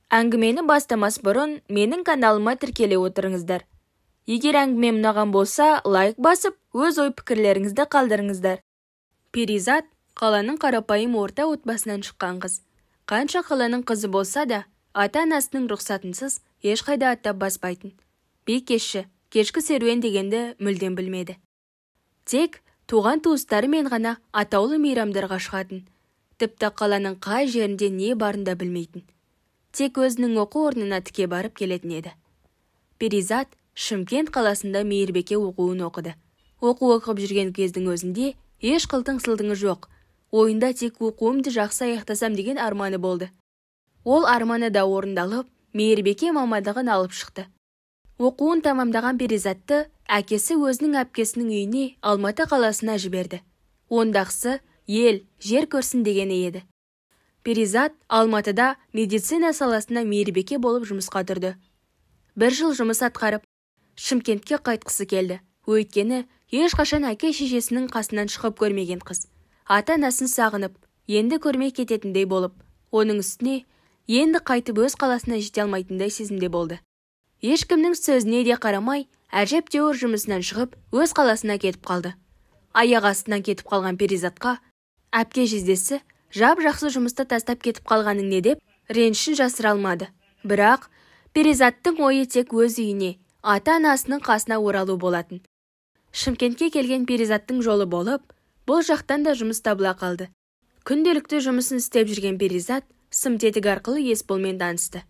Әңгімені бастамас бұрын менің каналыма тіркеле отырыңыздар. Егер әңгімем ұнаған болса, лайк басып, өз ой-пікірлеріңізді қалдырыңыздар. Перизат қаланың қарапайым орта отбасынан шыққан қыз. Қанша қаланың қызы болса да, ата-анасының рұқсатынсыз ешқайда аттап баспайтын. Бикешші, кешкі серуен дегенді мүлдем білмеді. Тек туған туыстарымен ғана атаулы мейрамдарға шығатын. Тіпті қаланың қай жерінде не барын да білмейтін. Тек өзінің оқу орнына тіке барып келетін еді. Перизат Шымкент қаласында мейірбике оқуын оқыды. Оқу оқып жүрген кездің өзінде еш қылтың-сылтыңы жоқ. Ойында тек оқуымды жақсы аяқтасам деген арманы болды. Ол арманы да орындалып, мейірбике мамандығын алып шықты. Оқуын тамамдаған Перизатты әкесі өзінің әпкесінің үйіне Алматы қаласына жіберді. Ондақсы ел, жер көрсін дегені еді. Перизат Алматыда медицина саласына мейірбике болып жұмысқа тұрды. 1 жыл жұмыс атқарып, Шымкентке қайтқысы келді. Өйткені ешқашан әке-шешесінің қасынан шығып көрмеген қыз. Ата-анасын сағынып, енді көрмей кететіндей болып, оның үстіне енді қайтып өз қаласына жете алмайтындай сезімде болды. Ешкімнің сөзіне де қарамай, әжептәуір жұмысынан шығып, өз қаласына кетіп қалды. Аяқ астынан кетіп қалған Перизатқа әпке жездесі жап-жақсы жұмысты тастап кетіп қалғаның не деп, ренішін жасыра алмады. Бірақ Перизаттың ойы тек өз үйіне, ата-анасының қасына оралу болатын. Шымкентке келген Перизаттың жолы болып, бұл жақтан да жұмыс табыла қалды. Күнделікті жұмысын істеп жүрген Перизат сым-тетік арқылы Есболмен танысты.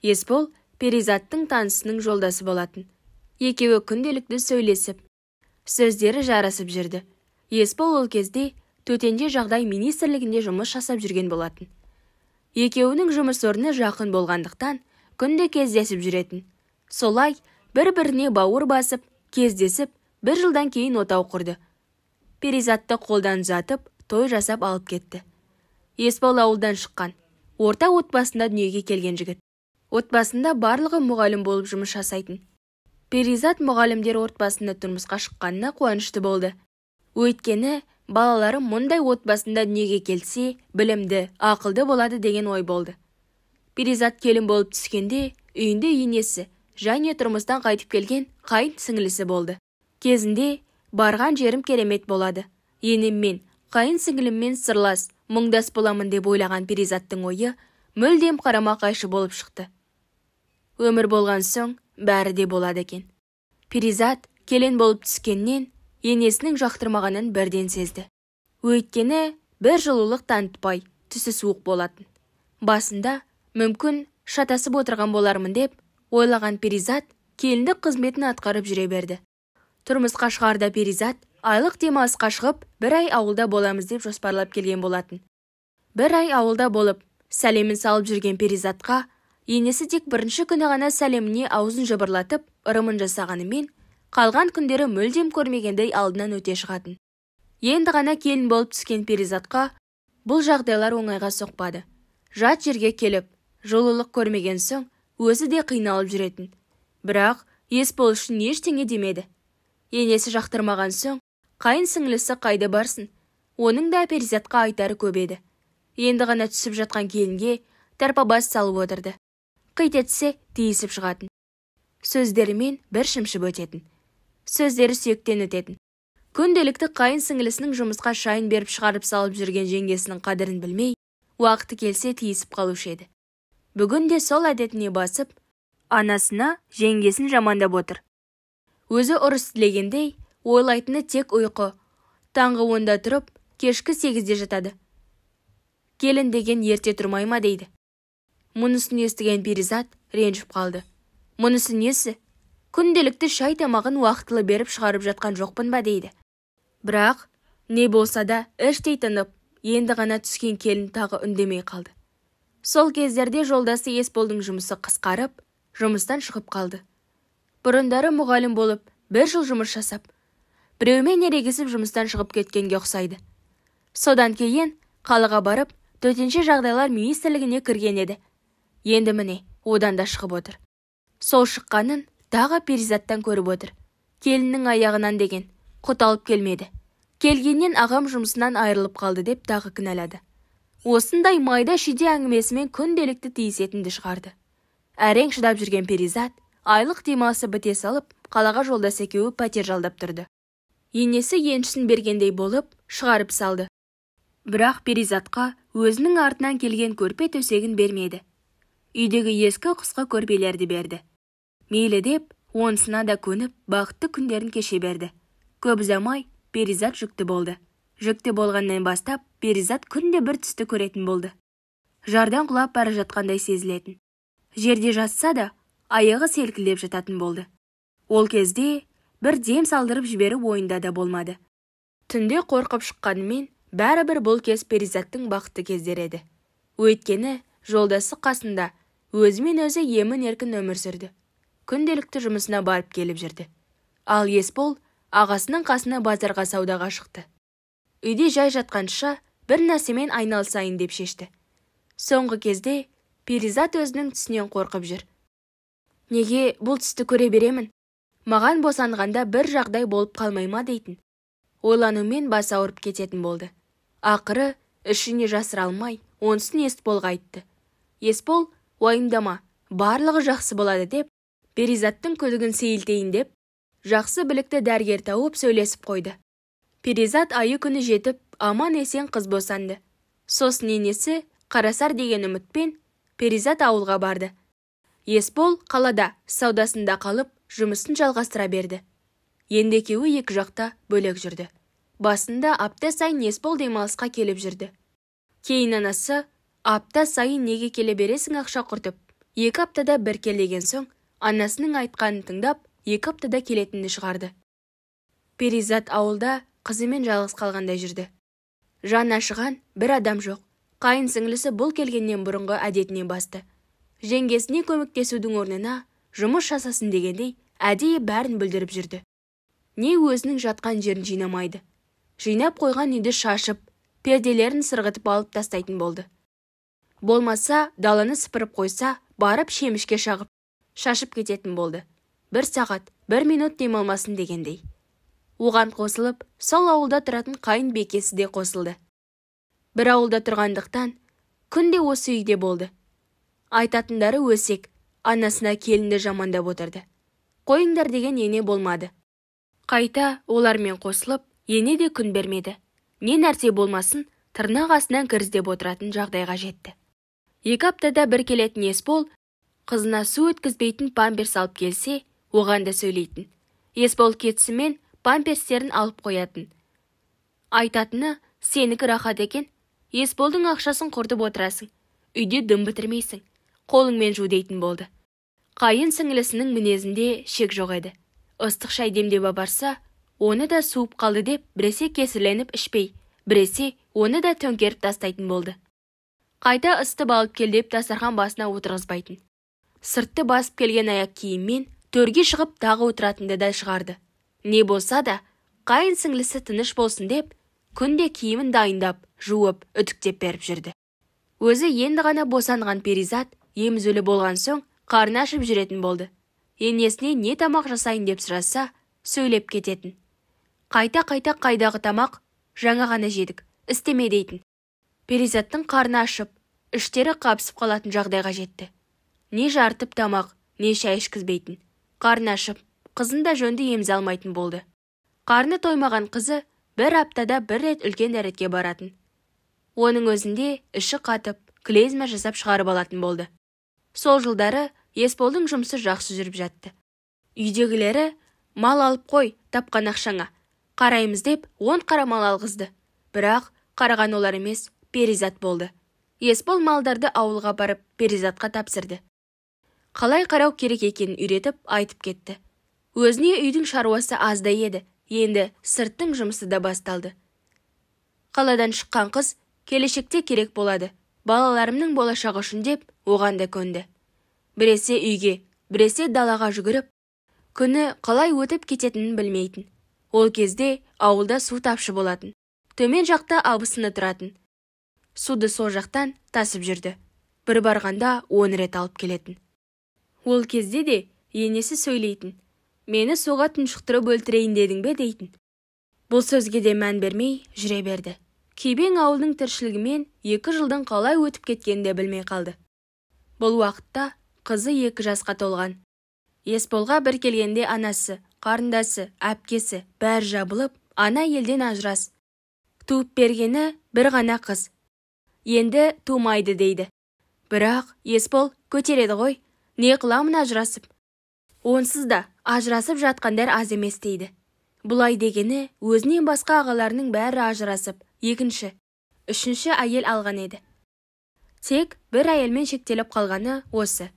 Есбол Перизаттың танысының жолдасы болатын. Екеуі күнделікті сөйлесіп, сөздері жарасып жүрді. Есбол ол кезде төтенше жағдай министрлігінде жұмыс жасап жүрген болатын. Екеуінің жұмыс орны жақын болғандықтан күнде кездесіп жүретін. Солай бір-біріне бауыр басып, кездесіп, 1 жылдан кейін отау құрды. Перизатты қолдан ұзатып, той жасап алып кетті. Есбол ауылдан шыққан, орта отбасында дүниеге келген жігіт. Отбасында барлығы мұғалім болып жұмыс жасайтын. Перизат мұғалімдер отбасында тұрмысқа шыққанына қуанышты болды. Өйткені балалары мұндай отбасында дүниеге келсе, білімді, ақылды болады деген ой болды. Перизат келін болып түскенде, үйінде енесі және тұрмыстан қайтып келген қайын сіңілісі болды. Кезінде барған жерім керемет болады. Енеммен, қайын сіңіліммен сырлас, мұңдас боламын деп ойлаған Перизаттың ойы мүлдем қарама-қайшы болып шықты. Өмір болған соң бәрі де болады екен. Перизат келін болып түскеннен енесінің жақтырмағанын бірден сезді. Өйткені 1 жылулық танытпай, түсі суық болатын. Басында мүмкін шатасып отырған болармын деп ойлаған Перизат келіндік қызметін атқарып жүре берді. Тұрмысқа шығарда Перизат айлық демалысқа шығып 1 ай ауылда боламыз деп жоспарлап келген болатын. 1 ай ауылда болып, сәлемін салып жүрген Перизатқа енесі тек 1-ші күні ғана сәлеміне аузын жыбырлатып, ырымын жасағанымен, қалған күндері мүлдем көрмегендей алдынан өте шығатын. Енді ғана келін болып түскен Перизатқа бұл жағдайлар оңайға соқпады. Жат жерге келіп, жолылық көрмеген соң, өзі де қиналып жүретін. Бірақ Есбол үшін ештеңе демеді. Енесі жақтырмаған соң, қайын сіңлісі қайда барсын, оның да Перизатқа айтары көп еді. Енді ғана түсіп жатқан келінге тарпабас салып отырды. Қит етсе тиісіп шығатын. Сөздерімен бір шымшып өтетін. Сөздері сүйектен өтетін. Күнделікті қайын сіңлісінің жұмысқа шайын беріп шығарып салып жүрген жеңгесінің қадірін білмей, уақыты келсе тиісіп қалушы еді. Бүгін де сол әдетіне басып, анасына жеңгесін жамандап отыр. Өзі ұрыс тілегендей, ойлайтыны тек ұйқы. Таңғы 10-да тұрып, кешкі 8-де жатады. Келін деген ерте тұрмай ма дейді. Мұнысын естіген Перизат ренжіп қалды. Мұнысы несі? Күнделікті шай тамағын уақытылы беріп шығарып жатқан жоқпын ба дейді. Бірақ не болса да іштей тынып, енді ғана түскен келін тағы үндемей қалды. Сол кездерде жолдасы Есболдың жұмысы қысқарып, жұмыстан шығып қалды. Бұрындары мұғалім болып, 1 жыл жұмыс жасап, біреумен ерегесіп жұмыстан шығып кеткенге ұқсайды. Содан кейін қалаға барып, төтенше жағдайлар министрлігіне кірген еді. Енді міне, одан да шығып отыр. Сол шыққанын тағы Перизаттан көріп отыр. Келіннің аяғынан деген құт алып келмеді. Келгеннен ағам жұмысынан айырылып қалды деп тағы кінәлады. Осындай майда шиде әңгімесімен күнделікті тиісетінді шығарды. Әрең шыдап жүрген Перизат айлық демалысы біте салып, қалаға жолдас екеуі пәтер жалдап тұрды. Енесі еншісін бергендей болып шығарып салды. Бірақ Перизатқа өзінің артынан келген көрпе төсегін бермеді. Үйдегі ескі қысқы көрпелерді берді. Мейлі деп, онысына да көніп, бақытты күндерін кеше берді. Көп ұзамай Перизат жүкті болды. Жүкті болғаннан бастап, Перизат күнде бір түсті көретін болды. Жардан құлап бара жатқандай сезілетін. Жерде жатса да, аяғы селкілдеп жататын болды. Ол кезде бір дем салдырып жіберіп ойында да болмады. Түнде қорқып шыққанымен, бәрібір бұл кез Перизаттың бақытты кездері еді. Өйткені жолдасы қасында өзімен өзі емін-еркін өмір сүрді. Күнделікті жұмысына барып келіп жүрді. Ал Есбол ағасының қасына базарға саудаға шықты. Үйде жай жатқанша бір нәрсемен айналысайын деп шешті. Соңғы кезде Перизат өзінің түсінен қорқып жүр. Неге бұл түсті көре беремін? Маған босанғанда бір жағдай болып қалмай ма дейтін. Ойланумен бас ауырып кететін болды. Ақыры ішіне жасыра алмай, онысын Есболға айтты. Есбол, уайымдама, барлығы жақсы болады деп, Перизаттың күдігін сейілтейін деп, жақсы білікті дәрігер тауып сөйлесіп қойды. Перизат айы күні жетіп, аман-есен қыз босанды. Сосын енесі Қарасар деген үмітпен Перизат ауылға барды. Есбол қалада саудасында қалып, жұмысын жалғастыра берді. Енді екеуі екі жақта бөлек жүрді. Басында апта сайын Есбол демалысқа келіп жүрді. Кейін анасы, апта сайын неге келе бересің ақша құртып? 2 аптада бір кел деген соң, анасының айтқанын тыңдап, 2 аптада келетінді шығарды. Перизат ауылда қызымен жалғыз қалғандай жүрді. Жаны ашыған бір адам жоқ. Қайын сіңлісі бұл келгеннен бұрынғы әдетіне басты. Жеңгесіне көмектесудің орнына жұмыс жасасын дегендей, әдейі бәрін бүлдіріп жүрді. Не өзінің жатқан жерін жинамайды. Жинап қойған үйді шашып, перделерін сырғытып алып тастайтын болды. Болмаса, даланы сыпырып қойса, барып шемішке шағып, шашып кететін болды. 1 сағат, 1 минут демалмасын дегендей. Оған қосылып, сол ауылда тұратын қайын бекесі де қосылды. Бір ауылда тұрғандықтан, күнде осы үйде болды. Айтатындары өсек, анасына келінді жамандап отырды. Қойыңдар деген ене болмады. Қайта олармен қосылып, ене де күн бермеді. Не нәрсе болмасын, тырнақ астынан кіріздеп отыратын жағдайға жетті. 2 аптада бір келетін Есбол, қызына су өткізбейтін памперс алып келсе, оған да сөйлейтін. Есбол кетісімен памперстерін алып қоятын. Айтатыны, сенікі рахат екен, Есболдың ақшасын құртып отырасың, үйде дым бітірмейсің, қолыңмен жу дейтін болды. Қайын сіңлісінің мінезінде шек жоқ еді. Ыстық шай демдеп апарса, оны да суып қалды деп, біресе кесірленіп ішпей, біресе оны да төңкеріп тастайтын болды. Қайта ыстып алып кел деп дастархан басына отырғызбайтын. Сыртты басып келген аяқ киіммен төрге шығып тағы отыратынды да шығарды. Не болса да, қайын сіңлісі тыныш болсын деп, күнде киімін дайындап, жуып, үтіктеп беріп жүрді. Өзі енді ғана босанған Перизат, емізулі болған соң, қарны ашып жүретін болды. Енесіне не тамақ жасайын деп сұраса, сөйлеп кететін. Қайта-қайта қайдағы тамақ, жаңа ғана жедік, істеме дейтін. Перизаттың қарны ашып, іштері қапсып қалатын жағдайға жетті. Не жартып тамақ, не шай ішкізбейтін. Қарны ашып, қызын да жөнді емзе алмайтын болды. Қарны тоймаған қызы 1 аптада 1 рет үлкен дәретке баратын. Оның өзінде іші қатып, клизма жасап шығарып алатын болды. Сол жылдары Есболдың жұмысы жақсы жүріп жатты. Үйдегілері мал алып қой, тапқан ақшаңа. Қараймыз деп 10 қара мал алғызды. Бірақ қараған олар емес, Перизат болды. Есбол малдарды ауылға барып Перизатқа тапсырды. Қалай қарау керек екенін үйретіп айтып кетті. Өзіне үйдің шаруасы аздай еді, енді сырттың жұмысы да басталды. Қаладан шыққан қыз келешекте керек болады. Балаларымның болашағы үшін деп оған да көнді. Біресе үйге, біресе далаға жүгіріп, күні қалай өтіп кететінін білмейтін. Ол кезде ауылда су тапшы болатын. Төмен жақта абысыны тұратын. Суды сол жақтан тасып жүрді. Бір барғанда 10 рет алып келетін. Ол кезде де енесі сөйлейтін. Мені суға тұншықтырып өлтірейін дедің бе дейтін. Бұл сөзге де мән бермей жүре берді. Кебең ауылдың тіршілігімен 2 жылдың қалай өтіп кеткенін де білмей қалды. Бұл уақытта қызы 2 жасқа толған. Есболға бір келгенде анасы, қарындасы, әпкесі бәрі жабылып, ана елден ажырас. Туып бергені бір ғана қыз. Енді тумайды дейді. Бірақ Есбол көтереді ғой, не қыламын ажырасып. Онсыз да ажырасып жатқандар аз емес дейді. Бұлай дегені өзінен басқа ағаларының бәрі ажырасып, екінші, үшінші әйел алған еді. Тек бір әйелмен шектеліп қалғаны осы.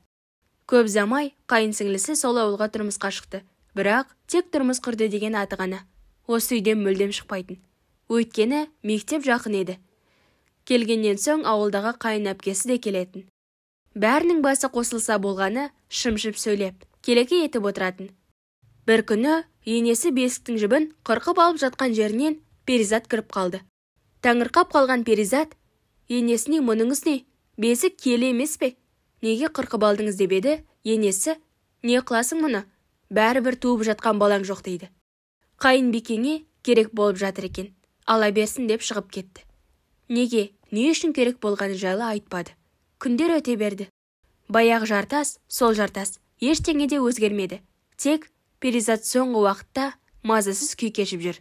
Көп замай қайынсіңлісі сол ауылға тұрмысқа шықты. Бірақ тек тұрмыс құрды деген аты ғана. Осы үйден мүлдем шықпайтын. Өйткені мектеп жақын еді. Келгеннен соң ауылдағы қайын әпкесі де келетін. Бәрінің басы қосылса болғаны шымшып сөйлеп, келеке етіп отыратын. Бір күні енесі бесіктің жібін қырқып алып жатқан жерінен Перизат кіріп қалды. Таңырқап қалған Перизат, енесіне мұныңыз не? Бесік келе емес пе? Неге қырқып алдыңыз деп еді? Енесі, не қыласың мұны? Бәрібір туып жатқан балаң жоқ дейді. Қайынбикеңе керек болып жатыр екен. Ала берсін деп шығып кетті. Неге, не үшін керек болғаны жайлы айтпады. Күндер өте берді. Баяғы жартас, сол жартас, ештеңе де өзгермеді. Тек Перизат соңғы уақытта мазасыз күй кешіп жүр.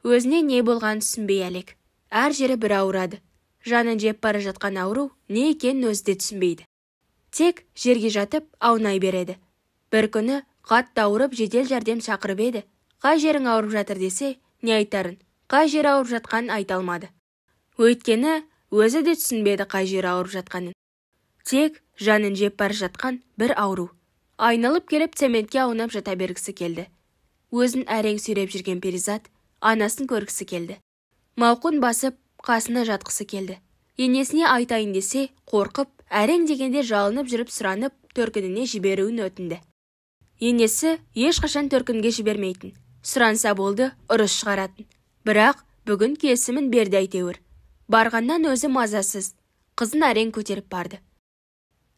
Өзіне не болғанын түсінбей әлек. Әр жері бір ауырады. Жанын жеп бара жатқан ауру не екенін өзі де түсінбейді. Тек жерге жатып аунай береді. Бір күні қатты ауырып жедел жәрдем шақырып еді. Қай жерің ауырып жатыр десе, не айтарын? Қай жері ауырып жатқанын айта алмады. Өйткені өзі де түсінбеді қай жері ауырып жатқанын. Тек жанын жеп бара жатқан бір ауру. Айналып келіп цементке аунап жата бергісі келді. Өзін әрең сүйреп жүрген Перизат анасын көргісі келді. Мауқын басып, қасына жатқысы келді. Енесіне айтайын десе, қорқып, әрең дегенде жалынып жүріп сұранып, төркініне жіберуін өтінді. Енесі ешқашан төркінге жібермейтін. Сұранса болды, ұрыс шығаратын. Бірақ бүгін келісімін берді әйтеуір. Барғаннан өзі мазасыз. Қызын әрең көтеріп барды.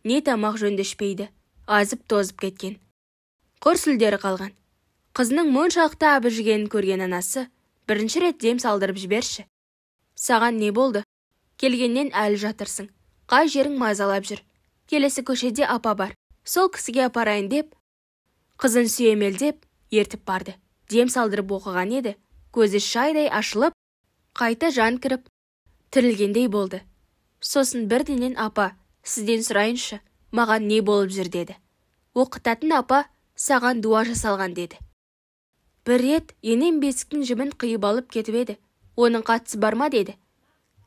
Не тамақ жөнді ішпейді. Азып тозып кеткен. Құр сүлдері қалған. Қызының мұншалықты абыржығанын көрген анасы бірінші рет дем салдырып жіберші. Саған не болды? Келгеннен әлі жатырсың. Қай жерің мазалап жүр? Келесі көшеде апа бар. Сол кісіге апарайын деп, қызын сүйемелдеп, ертіп барды. Дем салдырып оқыған еді. Көзі шайдай ашылып, қайта жан кіріп, тірілгендей болды. Сосын бірденен апа, сізден сұрайыншы, маған не болып жүр деді. Оқытатын апа, саған дуа жасалған деді. Бір рет енем бесіктің жібін қиып алып кетіп еді. Оның қатысы бар ма деді.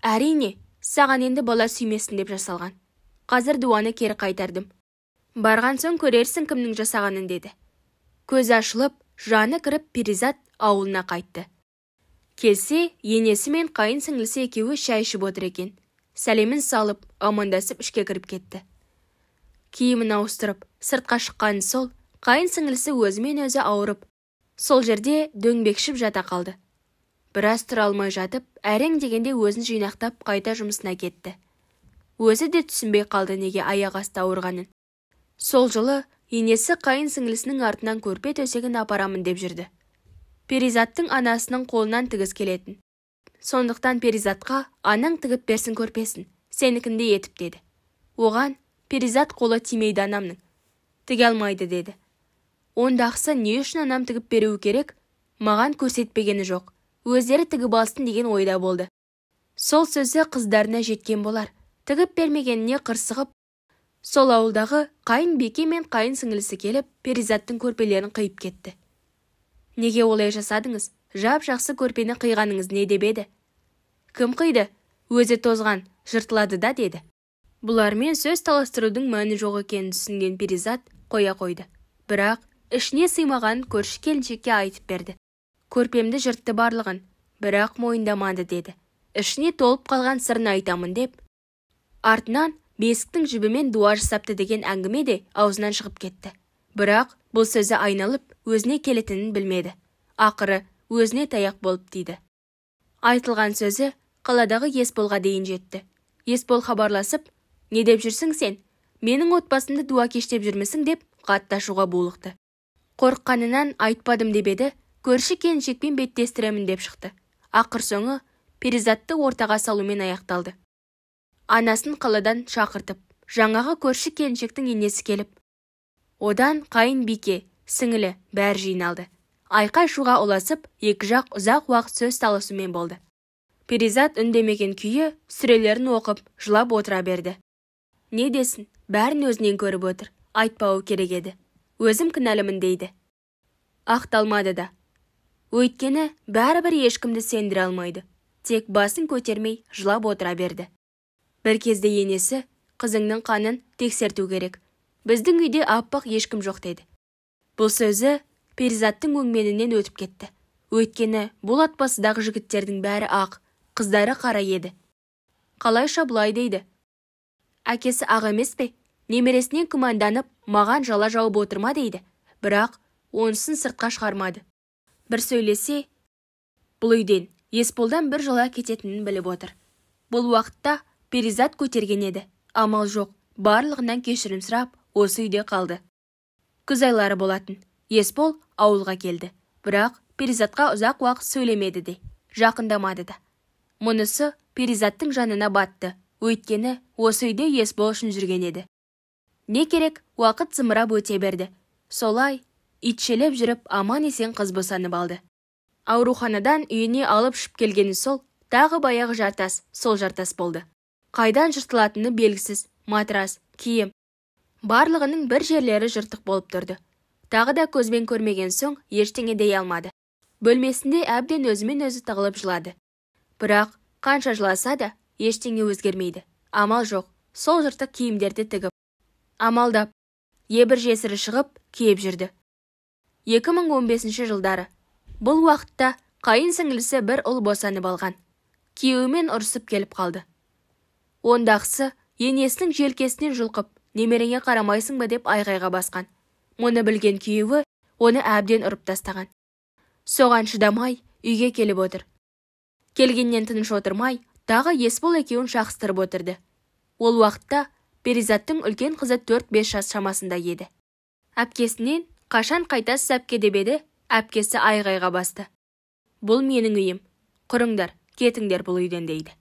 Әрине, саған енді бала сүймесін деп жасалған. Қазір дуаны кері қайтардым. Барған соң көрерсің кімнің жасағанын деді. Көзі ашылып, жаны кіріп Перизат ауылына қайтты. Келсе, енесі мен қайын сіңлісі екеуі шай ішіп отыр екен. Сәлемін салып, амандасып ішке кіріп кетті. Киімін ауыстырып, сыртқа шыққаны сол, қайын сіңлісі өзімен өзі ауырып, сол жерде дөңбекшіп жата қалды. Біраз тұра алмай жатып, әрең дегенде өзін жинақтап қайта жұмысына кетті. Өзі де түсінбей қалды неге аяқ асты ауырғанын. Сол жылы енесі қайын сіңлісінің артынан көрпе төсегін апарамын деп жүрді. Перизаттың анасының қолынан тігіс келетін. Сондықтан Перизатқа анаң тігіп берсін көрпесін, сенікінде етіп деді. Оған Перизат қолы тимейді анамның. Тіге алмайды деді. Ондақсы не үшін анам тігіп беруі керек? Маған көрсетпегені жоқ. Өздері тігіп алсын деген ойда болды. Сол сөзі қыздарына жеткен болар. Тігіп бермегеніне қырсығып, сол ауылдағы қайын беке мен қайын сіңлісі келіп, Перизаттың көрпелерін қиып кетті. Неге олай жасадыңыз? Жап-жақсы көрпені қиғаныңыз не деп еді? Кім қиды? Өзі тозған, жыртылады да деді. Бұлармен сөз таластырудың мәні жоқ екенін түсінген Перизат қоя қойды. Бірақ ішіне сыймағанын көрші келіншекке айтып берді. Көрпемді жыртты барлығын, бірақ мойындамады деді. Ішіне толып қалған сырын айтамын деп. Артынан бесіктің жібімен дуа жасапты деген әңгіме де аузынан шығып кетті. Бірақ бұл сөзі айналып, өзіне келетінін білмеді. Ақыры өзіне таяқ болып тиді. Айтылған сөзі қаладағы Есболға дейін жетті. Есбол хабарласып, не деп жүрсің сен? Менің отбасымды дуа кештеп жүрмесің деп қатты ашуға булықты. Қорыққанынан айтпадым деп еді, көрші келіншекпен беттестіремін деп шықты. Ақыр соңы Перизатты ортаға салумен аяқталды. Анасын қаладан шақыртып, жаңағы көрші келіншектің енесі келіп, одан қайын бике, сіңілі бәрі жиналды. Айқай шуға ұласып, екі жақ ұзақ уақыт сөз таласумен болды. Перизат үндемеген күйі сүрелерін оқып, жылап отыра берді. Не десін, бәрін өзінен көріп отыр, айтпауы керек еді. Өзім кінәлімін дейді. Ақталмады да. Өйткені бәрібір ешкімді сендіре алмайды. Тек басын көтермей жылап отыра берді. Бір кезде енесі, қызыңның қанын тексерту керек. Біздің үйде аппақ ешкім жоқ деді. Бұл сөзі Перизаттың өңменінен өтіп кетті. Өйткені бұл отбасыдағы жігіттердің бәрі ақ, қыздары қара еді. Қалайша бұлай дейді. Әкесі ақ емес пе? Немересінен күмәнданып, маған жала жауып отырма дейді. Бірақ онысын сыртқа шығармады. Бір сөйлесе, бұл үйден Есполдан бір жала кететінін біліп отыр. Бұл уақытта Перизат көтерген еді. Амал жоқ, барлығынан кешірім сұрап, осы үйде қалды. Күз айлары болатын. Есбол ауылға келді. Бірақ Перизатқа ұзақ уақыт сөйлемеді де, жақындамады да. Мұнысы Перизаттың жанына батты. Өйткені осы үйде Есбол үшін жүрген еді. Не керек, уақыт зымырап өте берді. Солай, итшелеп жүріп, аман-есен қыз босанып алды. Ауруханадан үйіне алып шып келгені сол, тағы баяғы жартас, сол жартас болды. Қайдан жыртылатыны белгісіз, матрас, киім. Барлығының бір жерлері жыртық болып тұрды. Тағы да көзбен көрмеген соң ештеңе дей алмады. Бөлмесінде әбден өзімен өзі тығылып жылады. Бірақ қанша жыласа да ештеңе өзгермейді. Амал жоқ, сол жыртық киімдерді тігіп, амалдап, ебір жесірі шығып, киіп жүрді. 2015 жылдары. Бұл уақытта қайын сіңілісі бір ұл босанып алған. Күйеуімен ұрысып келіп қалды. Ондақсы енесінің желкесінен жұлқып, немереңе қарамайсың ба деп айғайға басқан. Мұны білген күйеуі оны әбден ұрып тастаған. Соған шыдамай үйге келіп отыр. Келгеннен тыныш отырмай, тағы Есбол екеуін шақыстырып отырды. Ол уақытта Перизаттың үлкен қызы 4-5 жас шамасында еді. Әпкесінен қашан қайтасыз әпке деп еді, әпкесі айғайға басты. Бұл менің үйім. Құрыңдар, кетіңдер бұл үйден дейді.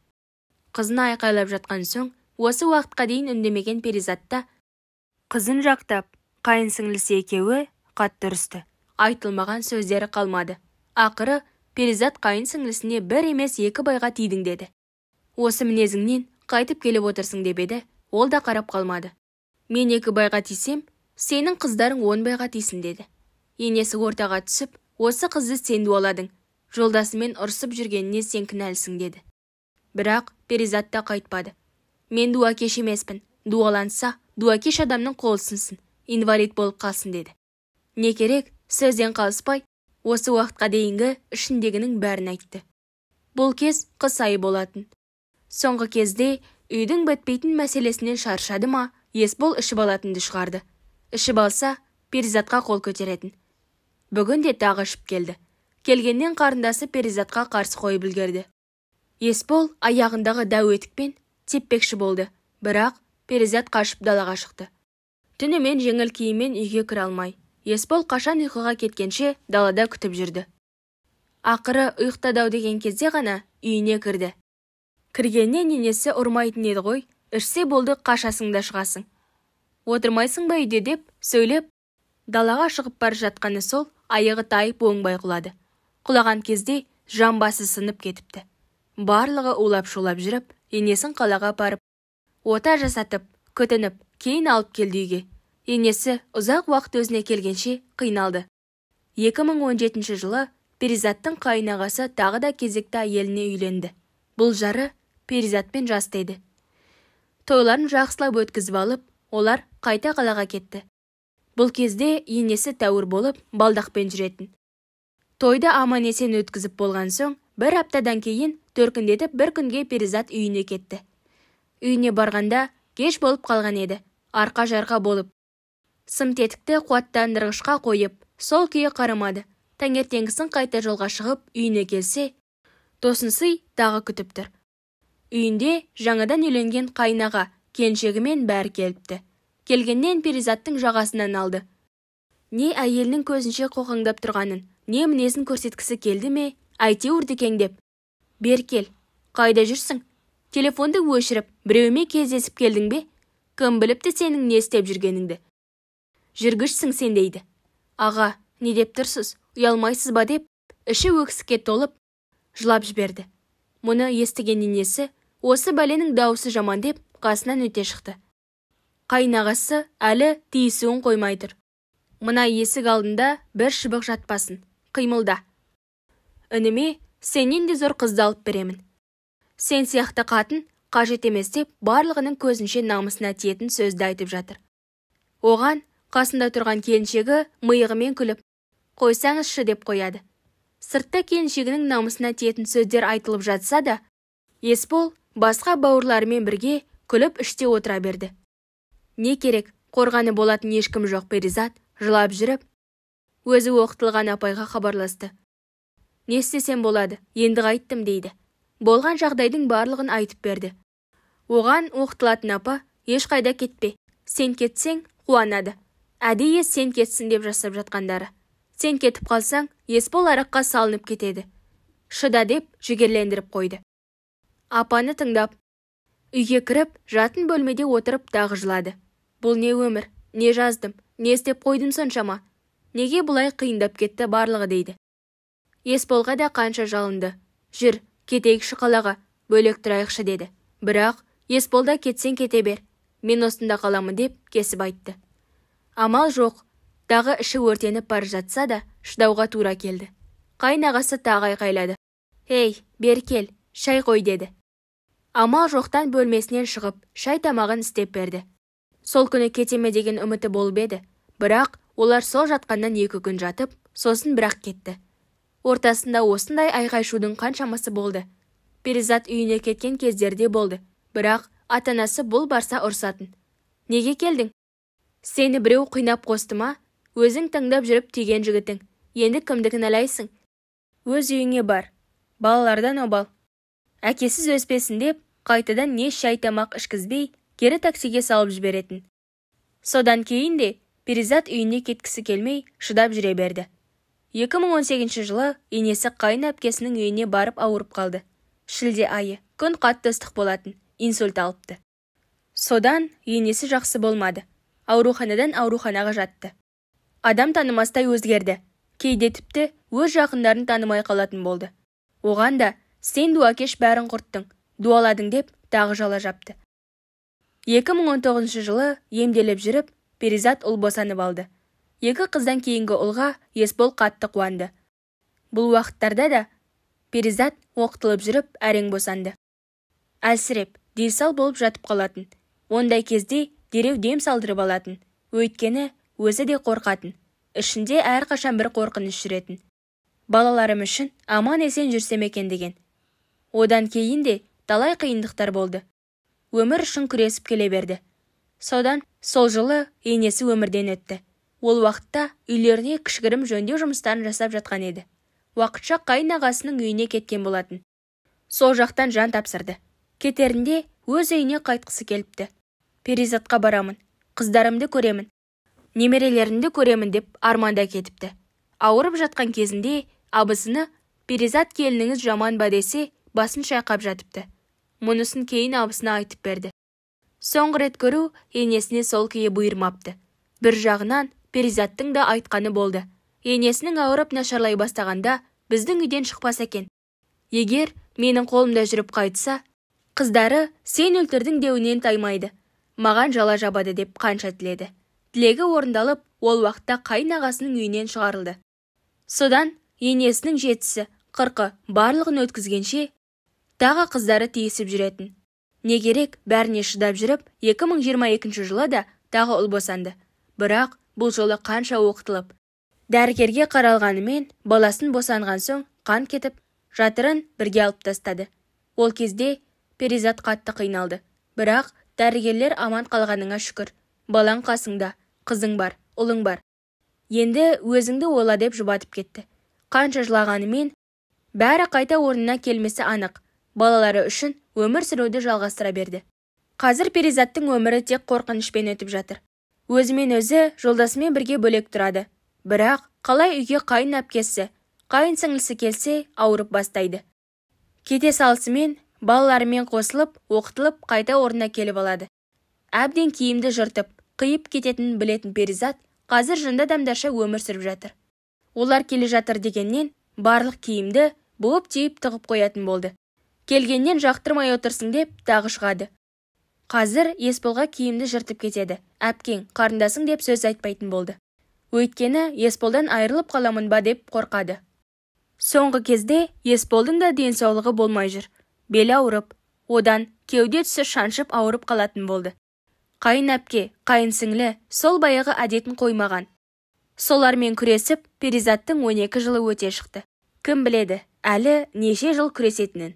Қызын айқайлап жатқан соң, осы уақытқа дейін үндемеген Перизатта қызын жақтап, қайын сіңлісі екеуі қатты ұрысты. Айтылмаған сөздері қалмады. Ақыры Перизат қайын сіңлісіне бір емес 2 байға тидің деді. Осы мінезіңнен қайтып келіп отырсың деп еді, ол да қарап қалмады. Мен 2 байға тисем, сенің қыздарың 10 байға тисін деді. Енесі ортаға түсіп, осы қызды сен дуаладың. Жолдасымен ұрысып жүргеніне сен кінәлісің деді. Бірақ Перизат та қайтпады. Мен дуакеш емеспін. Дуаланса, дуакеш адамның қолы сынсын, инвалид болып қалсын деді. Не керек, сөзден қалыспай, осы уақытқа дейінгі ішіндегінің бәрін айтты. Бұл кез қыс айы болатын. Соңғы кезде үйдің бітпейтін мәселесінен шаршады ма, Есбол ішіп алатынды шығарды. Ішіп алса, Перизатқа қол көтеретін. Бүгін де тағы ішіп келді. Келгеннен қарындасы Перизатқа қарсы қойып үлгерді. Есбол аяғындағы дәу етікпен теппекші болды, бірақ Перизат қашып далаға шықты. Түнімен жеңіл киіммен үйге кіре алмай, Есбол қашан ұйқыға кеткенше далада күтіп жүрді. Ақыры ұйықтадау деген кезде ғана үйіне кірді. Кіргеннен енесі ұрмайтын еді ғой, ішсе болды қашасың да шығасың. Отырмайсың ба үйде деп сөйлеп, далаға шығып бара жатқаны сол, аяғы тайып оңбай құлады. Құлаған кезде жамбасы сынып кетіпті. Барлығы улап-шулап жүріп, енесін қалаға апарып, ота жасатып, күтініп, кейін алып келді үйге. Енесі ұзақ уақыт өзіне келгенше қиналды. 2017 жылы Перизаттың қайынағасы тағы да кезекті әйеліне үйленді. Бұл жары Перизатпен жасты еді. Тойларын жақсылап өткізіп алып, олар қайта қалаға кетті. Бұл кезде енесі тәуір болып, балдақпен жүретін. Тойды аман-есен өткізіп болған соң, бір аптадан кейін төркіндетіп бір күнге Перизат үйіне кетті. Үйіне барғанда кеш болып қалған еді, арқа-жарқа болып. Сым тетікті қуаттандырғышқа қойып, сол күйі қарамады. Таңертеңгісін қайта жолға шығып, үйіне келсе, тосынсый тағы күтіп тұр. Үйінде жаңадан үйленген қайнаға, келіншегімен бәрі келіпті. Келгеннен Перизаттың жағасынан алды. Не әйелінің көзінше қоқаңдап тұрғанын, не мінезін көрсеткісі келді ме, әйтеуір дікеңдеп. Бер кел, Қайда жүрсің? Телефонды өшіріп, біреумен кездесіп келдің бе? Кім біліпті сенің не істеп жүргеніңді? Жүргішсің сен дейді. Аға, не деп тұрсыз? Ұялмайсыз ба деп, іші өксікке толып, жылап жіберді. Мұны естіген енесі, осы бәленің даусы жаман деп, қасынан өте шықты. Қайнағасы әлі тиісуін қоймай тұр. Мына есік алдында бір шыбық жатпасын. Қимылда. Үніме, сенен де зор қызды алып беремін. Сен сияқты қатын қажет емес деп барлығының көзінше намысына тиетін сөзді айтып жатыр. Оған қасында тұрған келіншегі миығымен күліп, қойсаңызшы деп қояды. Сыртта келіншегінің намысына тиетін сөздер айтылып жатса да, Есбол басқа бауырларымен бірге күліп іште отыра берді. Не керек, қорғаны болатын ешкім жоқ. Перизат жылап жүріп, өзі оқытылған апайға хабарласты. Не істесем болады, енді қайттым дейді. Болған жағдайдың барлығын айтып берді. Оған оқытылатын апа, ешқайда кетпе. Сен кетсең, қуанады. Әдейі сен кетсін деп жасап жатқандары. Сен кетіп қалсаң, Есбол араққа салынып кетеді. Шыда деп жігерлендіріп қойды. Апаны тыңдап, үйге кіріп, жатын бөлмеде отырып дағы жылады. Бұл не өмір, не жаздым, не істеп қойдым соншама? Неге бұлай қиындап кетті барлығы дейді. Есболға да қанша жалынды. Жүр, кетейікші қалаға, бөлек тұрайықшы деді. Бірақ Есболда кетсең кете бер, мен осында қаламын деп кесіп айтты. Амал жоқ, дағы іші өртеніп бара жатса да шыдауға тура келді. Қайнағасы тағы айқайлады. Ей, бер кел, шай қой деді. Амал жоқтан бөлмесінен шығып, шай тамағын істеп берді. Сол күні кетеме деген үміті болып еді, бірақ олар сол жатқаннан 2 күн жатып, сосын бірақ кетті. Ортасында осындай айқай-шудың қаншамасы болды. Перизат үйіне кеткен кездерде болды, бірақ атанасы бұл барса ұрсатын. Неге келдің? Сені біреу қинап қосты ма? Өзің таңдап жүріп түйген жігітің. Енді кімді кінәлайсың? Өз үйіңе бар. Балалардан обал. Әкесіз өспесін деп, қайтадан не шай тамақ ішкізбей, кері таксиге салып жіберетін. Содан кейін де Перизат үйіне кеткісі келмей, шыдап жүре берді. 2018 жылы енесі қайын әпкесінің үйіне барып ауырып қалды. Шілде айы, күн қатты ыстық болатын, инсульт алыпты. Содан енесі жақсы болмады. Ауруханадан ауруханаға жатты. Адам танымастай өзгерді. Кейде тіпті өз жақындарын танымай қалатын болды. Оған да сен дуакеш бәрін құрттың, дуаладың деп тағы жала жапты. 2019 жылы емделіп жүріп, Перизат ұл босанып алды. 2 қыздан кейінгі ұлға Есбол қатты қуанды. Бұл уақыттарда да Перизат оқытылып жүріп әрең босанды. Әлсіреп, дел-сал болып жатып қалатын. Ондай кезде дереу дем салдырып алатын. Өйткені өзі де қорқатын. Ішінде әрқашан бір қорқыныш жүретін. Балаларым үшін аман есен жүрсем екен деген. Одан кейін де талай қиындықтар болды. Өмір үшін күресіп келе берді. Содан сол жылы енесі өмірден өтті. Ол уақытта үйлеріне кішігірім жөндеу жұмыстарын жасап жатқан еді. Уақытша қайын ағасының үйіне кеткен болатын. Сол жақтан жан тапсырды. Кетерінде өз үйіне қайтқысы келіпті. Перизатқа барамын, қыздарымды көремін, немерелерімді көремін деп арманда кетіпті. Ауырып жатқан кезінде абысыны Перизат келініңіз жаман ба десе, басын шайқап жатыпты. Мұнысын кейін абысына айтып берді. Соңғы рет көру енесіне сол күйі бұйырмапты. Бір жағынан Перизаттың да айтқаны болды. Енесінің ауырып нашарлай бастағанда біздің үйден шықпас екен. Егер менің қолымда жүріп қайтса, қыздары сен өлтірдің деуінен таймайды. Маған жала жабады деп қанша тіледі. Тілегі орындалып, ол уақытта қайын ағасының үйінен шығарылды. Содан енесінің 7-сі, 40-ы барлығын өткізгенше, тағы қыздары тиісіп жүретін. Не керек, бәріне шыдап жүріп, 2022 жылы да тағы ұл босанды. Бірақ бұл жолы қанша оқытылып. Дәрігерге қаралғанымен, баласын босанған соң қан кетіп, жатырын бірге алып тастады. Ол кезде Перизат қатты қиналды. Бірақ дәрігерлер аман қалғаныңа шүкір. Балаң қасыңда, қызың бар, ұлың бар. Енді өзіңді ойла деп жұбатып кетті. Қанша жылағанымен, бәрі қайта орнына келмесі анық. Балалары үшін өмір сүруді жалғастыра берді. Қазір Перизаттың өмірі тек қорқынышпен өтіп жатыр. Өзімен өзі жолдасымен бірге бөлек тұрады. Бірақ қалай үйге қайын әпкесі, қайын сіңлісі келсе ауырып бастайды. Кете салысымен балаларымен қосылып, оқытылып, қайта орнына келіп алады. Әбден киімді жыртып, қиып кететінін білетін Перизат қазір жынды адамдарша өмір сүріп жатыр. Олар келе жатыр дегеннен барлық киімді буып-түйіп тығып қоятын болды. Келгеннен жақтырмай отырсың деп тағы шығады. Қазір Есболға киімді жыртып кетеді. Әпкең, қарындасың деп сөз айтпайтын болды. Өйткені Есболдан айырылып қаламын ба деп қорқады. Соңғы кезде Есболдың да денсаулығы болмай жүр. Белі ауырып, одан кеуде тұсы шаншып ауырып қалатын болды. Қайын әпке, қайын сіңлі сол баяғы әдетін қоймаған. Солармен күресіп, Перизаттың 12 жылы өте шықты. Кім біледі, әлі неше жыл күресетінін.